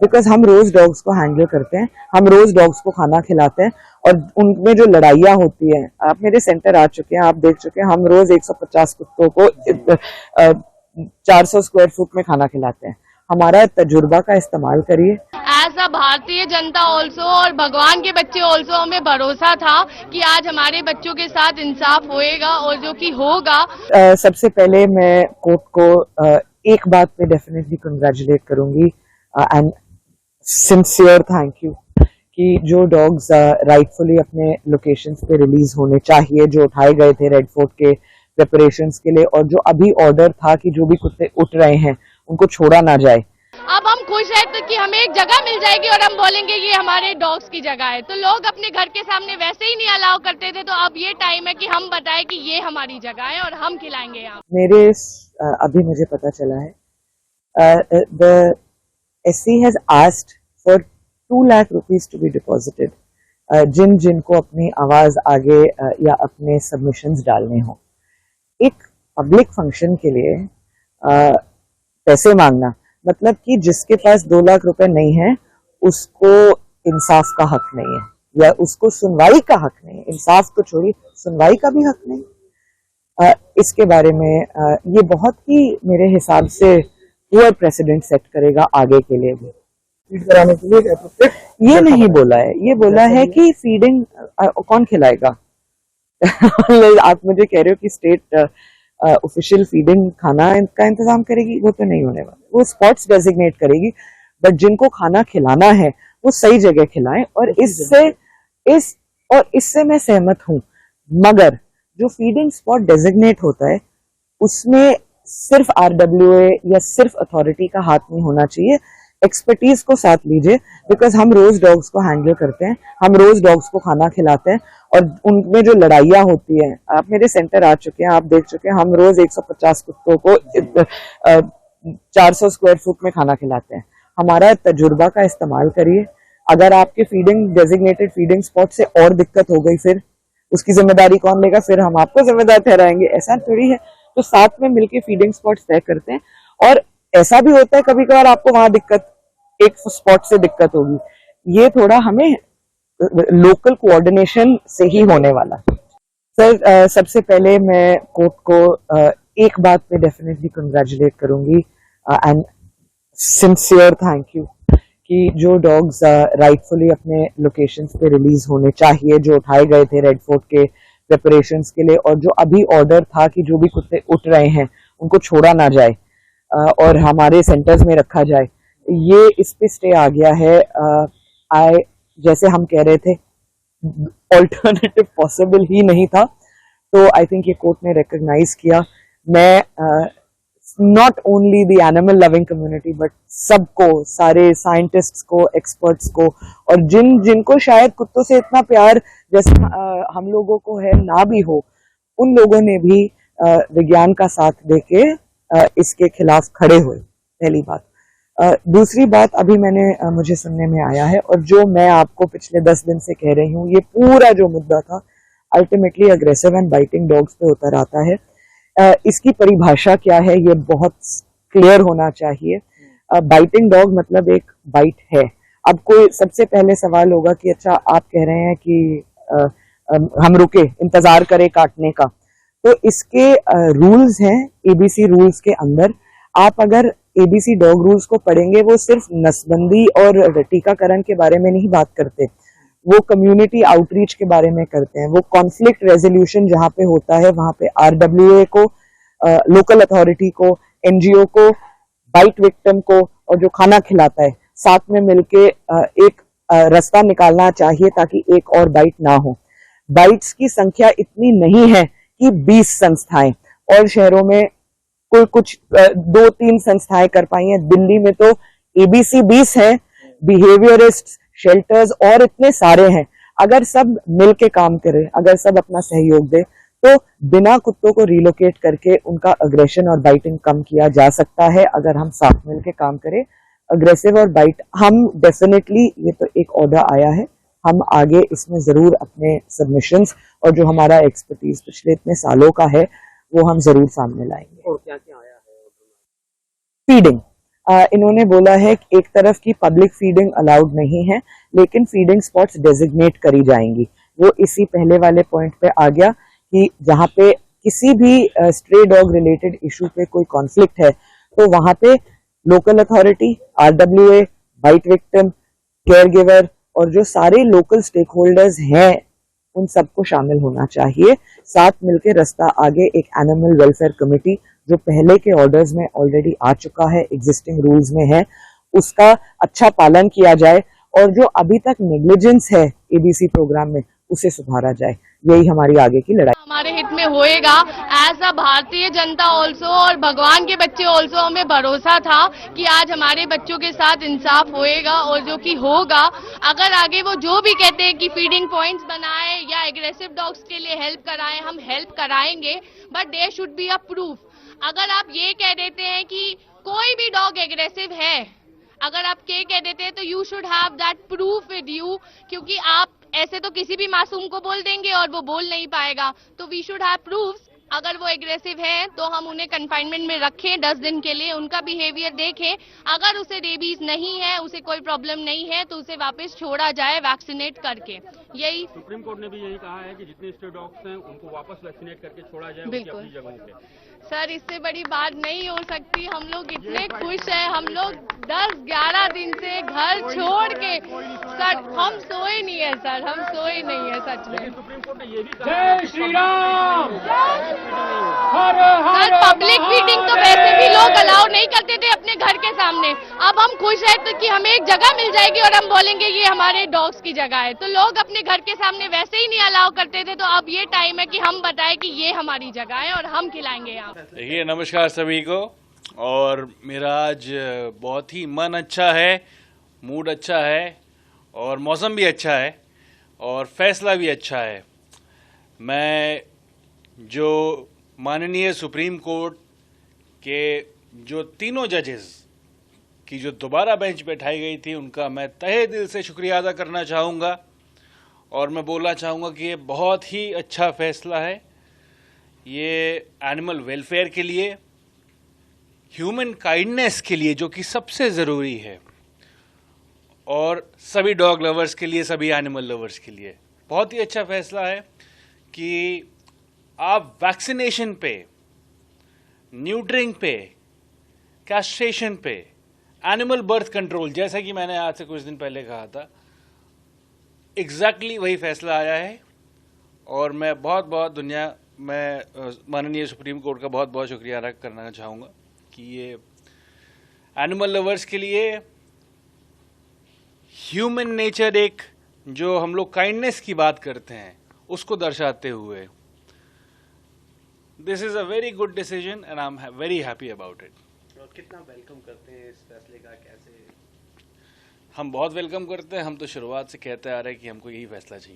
Because हम रोज dogs को handle करते हैं, हम रोज डॉग्स को खाना खिलाते हैं और उनमें जो लड़ाइयाँ होती हैं, आप मेरे सेंटर आ चुके हैं, आप देख चुके हैं, हम रोज 150 कुत्तों को 400 स्क्वायर फुट में खाना खिलाते हैं। हमारा तजुर्बा का इस्तेमाल करिए। As a Bharatiya Janata also और भगवान के बच्चे ऑल्सो हमें भरोसा था कि आज हमारे बच्चों के साथ इंसाफ होएगा और जो कि होगा। सबसे पहले मैं कोर्ट को एक बात पे डेफिनेटली कंग्रेचुलेट करूंगी एंड सिंसियर थैंक यू कि जो डॉग्स राइटफुली अपने लोकेशंस पे रिलीज होने चाहिए, जो उठाए गए थे रेड फोर्ट के प्रिपरेशंस के लिए, और जो अभी ऑर्डर था कि जो भी कुत्ते उठ रहे हैं उनको छोड़ा ना जाए। अब हम खुश हैं तो कि हमें एक जगह मिल जाएगी और हम बोलेंगे ये हमारे डॉग्स की जगह है। तो लोग अपने घर के सामने वैसे ही नहीं अलाउ करते थे, तो अब ये टाइम है कि हम बताएं कि ये हमारी जगह है और हम खिलाएंगे यहाँ। मेरे अभी मुझे पता चला है the SC has asked for 2 lakh rupees to be deposited, जिनको अपनी आवाज आगे या अपने सबमिशंस डालने हो। एक पब्लिक फंक्शन के लिए पैसे मांगना मतलब कि जिसके पास 2 लाख रुपए नहीं है उसको इंसाफ का हक नहीं है या उसको सुनवाई का हक नहीं है। इंसाफ तो छोड़िए, सुनवाई का भी हक नहीं। इसके बारे में ये बहुत ही मेरे हिसाब से पुअर प्रेसिडेंट सेट करेगा आगे के लिए भी। फीड कराने के लिए ये नहीं बोला है, ये बोला है कि फीडिंग कौन खिलाएगा। आप मुझे कह रहे हो कि स्टेट ऑफिशियल फीडिंग खाना का इंतजाम करेगी, वो तो नहीं होने वाला। वो स्पॉट्स डेजिग्नेट करेगी, बट जिनको खाना खिलाना है वो सही जगह खिलाएं। और इससे मैं सहमत हूं, मगर जो फीडिंग स्पॉट डेजिग्नेट होता है उसमें सिर्फ RWA या सिर्फ अथॉरिटी का हाथ नहीं होना चाहिए, एक्सपर्टीज को साथ लीजिए। बिकॉज हम रोज डॉग्स को हैंडल करते हैं, हम रोज डॉग्स को खाना खिलाते हैं और उनमें जो लड़ाइयाँ होती हैं, आप मेरे सेंटर आ चुके हैं, आप देख चुके हैं, हम रोज 150 कुत्तों को 400 स्क्वायर फुट में खाना खिलाते हैं। हमारा तजुर्बा का इस्तेमाल करिए। अगर आपके फीडिंग डेजिग्नेटेड फीडिंग स्पॉट से और दिक्कत हो गई, फिर उसकी जिम्मेदारी कौन लेगा? फिर हम आपको जिम्मेदार ठहराएंगे, ऐसा थोड़ी है। तो साथ में मिलके फीडिंग स्पॉट्स तय करते हैं। और ऐसा भी होता है कभी कभार आपको वहां एक स्पॉट से दिक्कत होगी, ये थोड़ा हमें लोकल कोऑर्डिनेशन से ही होने वाला। सर सबसे पहले मैं कोर्ट को एक बात पे डेफिनेटली कंग्रेचुलेट करूंगी एंड सिंसियर थैंक यू कि जो डॉग्स राइटफुली अपने लोकेशंस पे रिलीज होने चाहिए, जो उठाए गए थे रेड फोर्ट के प्रिपरेशंस के लिए, और जो अभी ऑर्डर था कि जो भी कुत्ते उठ रहे हैं उनको छोड़ा ना जाए और हमारे सेंटर्स में रखा जाए, ये इस पे स्टे आ गया है। जैसे हम कह रहे थे ऑल्टरनेटिव पॉसिबल ही नहीं था, तो आई थिंक ये कोर्ट ने रिकॉग्नाइज किया। मैं not only the animal loving community but सबको, सारे साइंटिस्ट्स को, एक्सपर्ट्स को, और जिनको शायद कुत्तों से इतना प्यार जैसे हम लोगों को है ना भी हो, उन लोगों ने भी विज्ञान का साथ देके इसके खिलाफ खड़े हुए। पहली बात। दूसरी बात, अभी मुझे सुनने में आया है और जो मैं आपको पिछले 10 दिन से कह रही हूँ, ये पूरा जो मुद्दा था ultimately aggressive and biting dogs पे उतर आता है। इसकी परिभाषा क्या है ये बहुत क्लियर होना चाहिए। बाइटिंग डॉग मतलब एक बाइट है। अब कोई सबसे पहले सवाल होगा कि अच्छा आप कह रहे हैं कि हम रुके, इंतजार करें काटने का, तो इसके रूल्स हैं ABC रूल्स के अंदर। आप अगर ABC डॉग रूल्स को पढ़ेंगे, वो सिर्फ नसबंदी और टीकाकरण के बारे में नहीं बात करते, वो कम्युनिटी आउटरीच के बारे में करते हैं। वो कॉन्फ्लिक्ट रेजोल्यूशन जहाँ पे होता है वहां पे RWA को, लोकल अथॉरिटी को, NGO को, बाइट विक्टिम को और जो खाना खिलाता है, साथ में मिलके एक रास्ता निकालना चाहिए ताकि एक और बाइट ना हो। बाइट्स की संख्या इतनी नहीं है कि 20 संस्थाएं, और शहरों में कोई कुछ 2-3 संस्थाएं कर पाई हैं। दिल्ली में तो ABC 20 है, बिहेवियरिस्ट, शेल्टर्स और इतने सारे हैं। अगर सब मिलके काम करें, अगर सब अपना सहयोग दे, तो बिना कुत्तों को रिलोकेट करके उनका अग्रेशन और बाइटिंग कम किया जा सकता है। अगर हम साथ मिलके काम करें, अग्रेसिव और बाइट, हम डेफिनेटली, ये तो एक ऑर्डर आया है, हम आगे इसमें जरूर अपने सबमिशंस और जो हमारा एक्सपर्टीज पिछले इतने सालों का है वो हम जरूर सामने लाएंगे। और क्या क्या आया है? फीडिंग, इन्होंने बोला है कि एक तरफ की पब्लिक फीडिंग अलाउड नहीं है, लेकिन फीडिंग स्पॉट्स डेजिग्नेट करी जाएंगी। वो इसी पहले वाले पॉइंट पे आ गया कि जहाँ पे किसी भी स्ट्रे डॉग रिलेटेड इशू पे कोई कॉन्फ्लिक्ट है तो वहां पे local authority, RWA, bite victim, care giver और जो सारे लोकल स्टेक होल्डर्स हैं उन सबको शामिल होना चाहिए। साथ मिलकर रास्ता आगे एक एनिमल वेलफेयर कमेटी जो पहले के ऑर्डर्स में ऑलरेडी आ चुका है, एग्जिस्टिंग रूल्स में है, उसका अच्छा पालन किया जाए और जो अभी तक नेग्लिजेंस है ABC प्रोग्राम में उसे सुधारा जाए। यही हमारी आगे की लड़ाई हमारे हित में होएगा। As a Bharatiya Janata also और भगवान के बच्चे ऑल्सो हमें भरोसा था कि आज हमारे बच्चों के साथ इंसाफ होएगा और जो कि होगा। अगर आगे वो जो भी कहते हैं कि फीडिंग पॉइंट्स बनाए या एग्रेसिव डॉग्स के लिए हेल्प कराएं, हम हेल्प कराएंगे, but there should be a proof. अगर आप ये कह देते हैं कि कोई भी डॉग एग्रेसिव है, अगर आप ये कह देते हैं तो you should have that proof with you, क्योंकि आप ऐसे तो किसी भी मासूम को बोल देंगे और वो बोल नहीं पाएगा। तो वी शुड हैव प्रूफ्स। अगर वो एग्रेसिव है तो हम उन्हें कंफाइनमेंट में रखें 10 दिन के लिए, उनका बिहेवियर देखें। अगर उसे रेबीज नहीं है, उसे कोई प्रॉब्लम नहीं है, तो उसे वापस छोड़ा जाए वैक्सीनेट करके। यही सुप्रीम कोर्ट ने भी यही कहा है कि जितने स्ट्रे डॉग्स हैं उनको वापस वैक्सीनेट करके छोड़ा जाए उनकी अपनी जगहों पे। सर, इससे बड़ी बात नहीं हो सकती। हम लोग इतने खुश हैं, हम लोग 10-11 दिन से घर छोड़ के सर हम सोए नहीं है सर, हम सोए नहीं है सच में। सुप्रीम कोर्ट ने ये भी कहा है जय Shri Ram. Sir, public feeding तो वैसे भी लोग अलाउ नहीं करते थे अपने घर के सामने। अब हम खुश हैं तो कि हमें एक जगह मिल जाएगी और हम बोलेंगे ये हमारे डॉग्स की जगह है। तो लोग अपने घर के सामने वैसे ही नहीं अलाउ करते थे, तो अब ये टाइम है कि हम बताएं कि ये हमारी जगह है और हम खिलाएंगे यहाँ। देखिए, नमस्कार सभी को। और मेरा आज बहुत ही मन अच्छा है, मूड अच्छा है और मौसम भी अच्छा है और फैसला भी अच्छा है। मैं जो माननीय सुप्रीम कोर्ट के जो तीनों जजेस की जो दोबारा बेंच पे बैठाई गई थी उनका मैं तहे दिल से शुक्रिया अदा करना चाहूँगा और मैं बोलना चाहूँगा कि ये बहुत ही अच्छा फैसला है। ये एनिमल वेलफेयर के लिए, ह्यूमन काइंडनेस के लिए जो कि सबसे ज़रूरी है, और सभी डॉग लवर्स के लिए, सभी एनिमल लवर्स के लिए बहुत ही अच्छा फैसला है कि आप वैक्सीनेशन पे, न्यूट्रिंग पे, कैस्ट्रेशन पे, एनिमल बर्थ कंट्रोल, जैसा कि मैंने आज से कुछ दिन पहले कहा था, एग्जैक्टली वही फैसला आया है। और मैं माननीय सुप्रीम कोर्ट का बहुत बहुत शुक्रिया अदा करना चाहूँगा कि ये एनिमल लवर्स के लिए ह्यूमन नेचर, एक जो हम लोग काइंडनेस की बात करते हैं, उसको दर्शाते हुए this is a very good decision and I am very happy about it. और कितना वेलकम करते हैं इस फैसले का, कैसे? हम बहुत वेलकम करते हैं। हम तो शुरुआत से कहते आ रहे हैं कि हमको यही फैसला चाहिए।